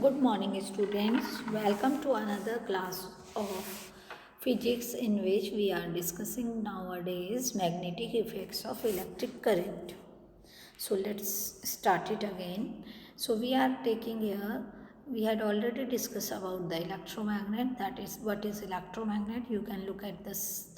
Good morning, students. Welcome to another class of physics in which we are discussing nowadays magnetic effects of electric current. So let's start it again. So we are taking here, we had already discussed about the electromagnet, that is what is electromagnet. You can look at this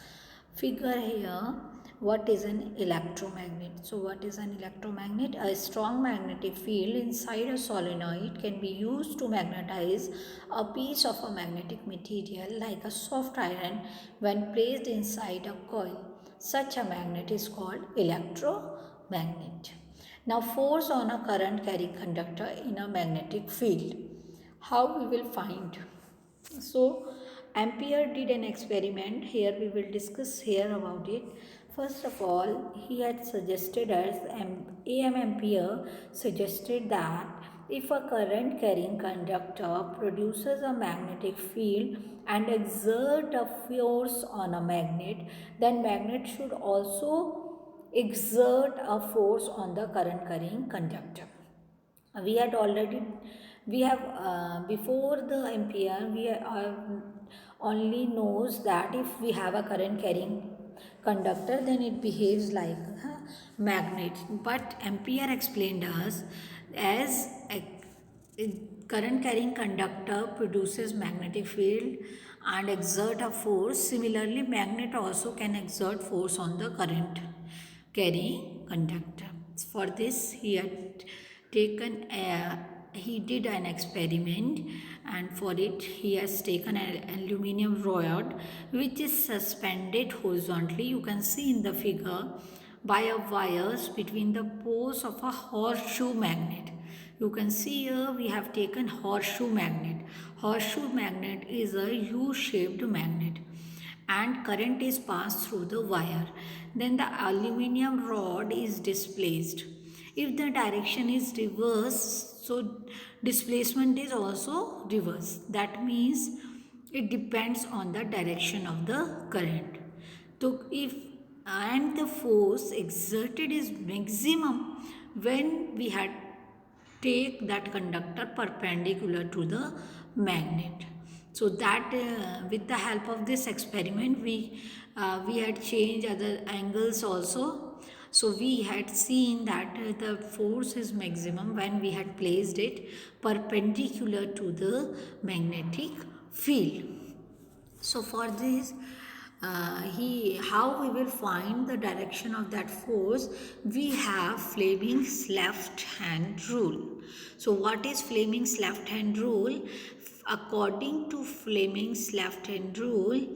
figure here. What is an electromagnet? So what is an electromagnet? A strong magnetic field inside a solenoid can be used to magnetize a piece of a magnetic material like a soft iron when placed inside a coil. Such a magnet is called electromagnet. Now force on a current carrying conductor in a magnetic field. How we will find? So Ampere did an experiment. Here we will discuss here about it. First of all, he had suggested as A.M. Ampere suggested that if a current carrying conductor produces a magnetic field and exert a force on a magnet, then magnet should also exert a force on the current carrying conductor. We had already we have before the ampere we only knows that if we have a current carrying conductor then it behaves like a magnet, but ampere explained us as a current carrying conductor produces magnetic field and exert a force. Similarly, magnet also can exert force on the current carrying conductor. For this he had taken he did an experiment, and for it he has taken an aluminum rod which is suspended horizontally, you can see in the figure, by a wires between the poles of a horseshoe magnet. You can see here we have taken horseshoe magnet. Horseshoe magnet is a U-shaped magnet and current is passed through the wire. Then the aluminum rod is displaced. If the direction is reverse, so displacement is also reverse. That means it depends on the direction of the current. So if and the force exerted is maximum when we had take that conductor perpendicular to the magnet. So that with the help of this experiment we had changed other angles also. So we had seen that the force is maximum when we had placed it perpendicular to the magnetic field. So for this, how we will find the direction of that force? We have Fleming's left hand rule. So what is Fleming's left hand rule? According to Fleming's left hand rule,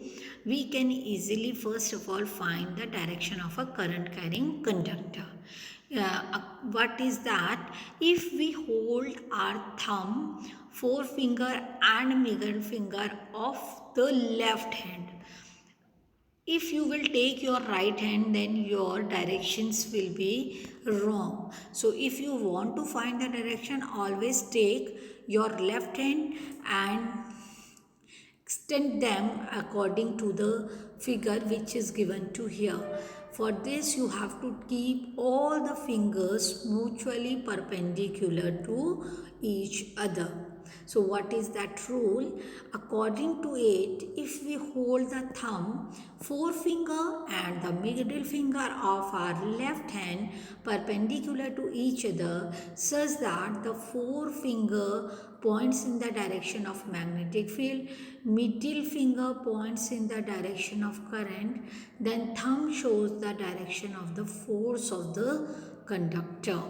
we can easily first of all find the direction of a current carrying conductor. What is that? If we hold our thumb, forefinger and middle finger of the left hand, if you will take your right hand then your directions will be wrong. So if you want to find the direction, always take your left hand and extend them according to the figure which is given to here. For this you have to keep all the fingers mutually perpendicular to each other. So what is that rule? According to it, if we hold the thumb, forefinger and the middle finger of our left hand perpendicular to each other, such that the forefinger points in the direction of magnetic field, middle finger points in the direction of current, then thumb shows the direction of the force of the conductor.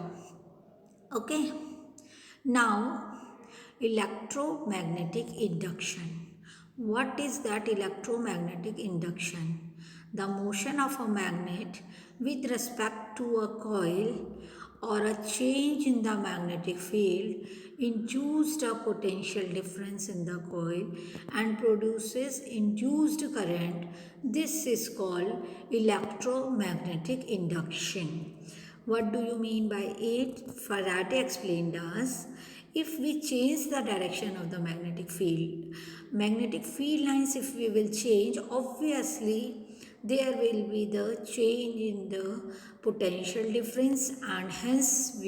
Okay. Now, electromagnetic induction. What is that electromagnetic induction? The motion of a magnet with respect to a coil or a change in the magnetic field induced a potential difference in the coil and produces induced current. This is called electromagnetic induction. What do you mean by it? Faraday explained us, if we change the direction of the magnetic field lines if we will change, obviously there will be the change in the potential difference and hence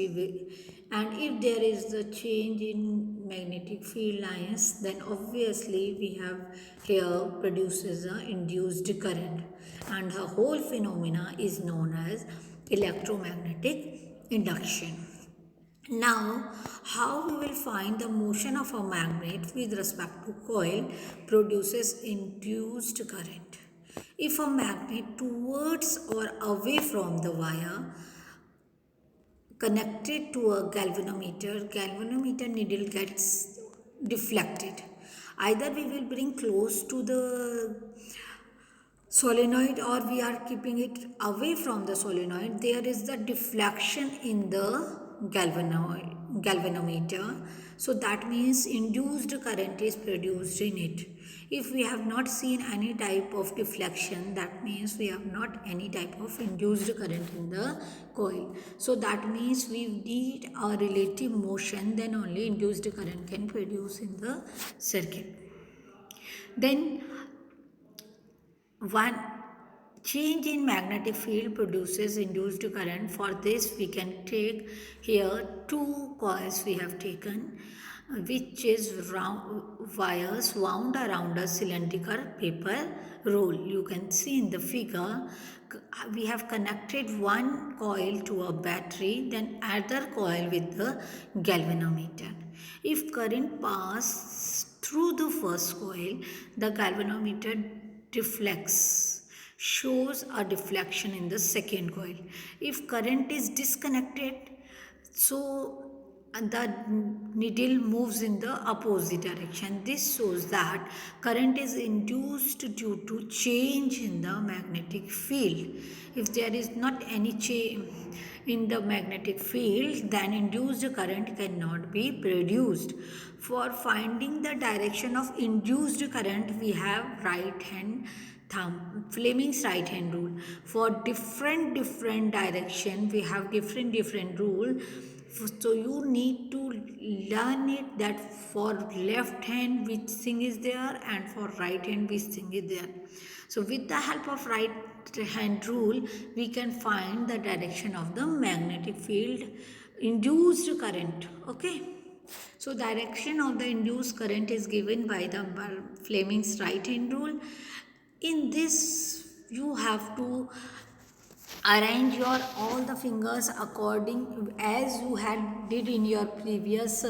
And if there is the change in magnetic field lines, then obviously we have here produces a induced current, and the whole phenomena is known as electromagnetic induction. Now, how we will find the motion of a magnet with respect to coil produces induced current. If a magnet towards or away from the wire connected to a galvanometer needle gets deflected. Either we will bring close to the solenoid or we are keeping it away from the solenoid, there is the deflection in the galvanometer. So that means induced current is produced in it. If we have not seen any type of deflection, that means we have not any type of induced current in the coil. So that means we need a relative motion, then only induced current can produce in the circuit. Then one change in magnetic field produces induced current. For this we can take here two coils we have taken, which is wires wound around a cylindrical paper roll. You can see in the figure we have connected one coil to a battery, then other coil with the galvanometer. If current passes through the first coil, the galvanometer deflects, shows a deflection in the second coil. If current is disconnected, so the needle moves in the opposite direction. This shows that current is induced due to change in the magnetic field. If there is not any change in the magnetic field, then induced current cannot be produced. For finding the direction of induced current, we have right hand thumb, Fleming's right hand rule. For different direction, we have different rule. So you need to learn it, that for left hand which thing is there and for right hand which thing is there. So with the help of right hand rule, we can find the direction of the magnetic field induced current. Okay. So direction of the induced current is given by the Fleming's right hand rule. In this you have to arrange your all the fingers according as you had did in your previous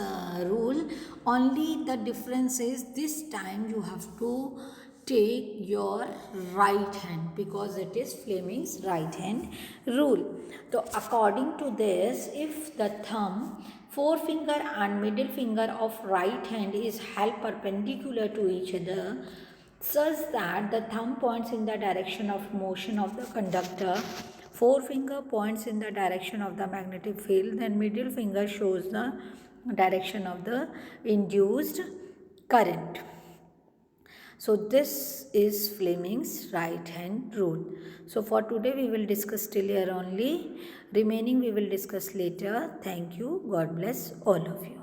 rule. Only the difference is this time you have to take your right hand, because it is Fleming's right hand rule. So according to this, if the thumb, forefinger and middle finger of right hand is held perpendicular to each other, such that the thumb points in the direction of motion of the conductor, forefinger points in the direction of the magnetic field, then middle finger shows the direction of the induced current. So this is Fleming's right hand rule. So for today we will discuss till here only. Remaining we will discuss later. Thank you. God bless all of you.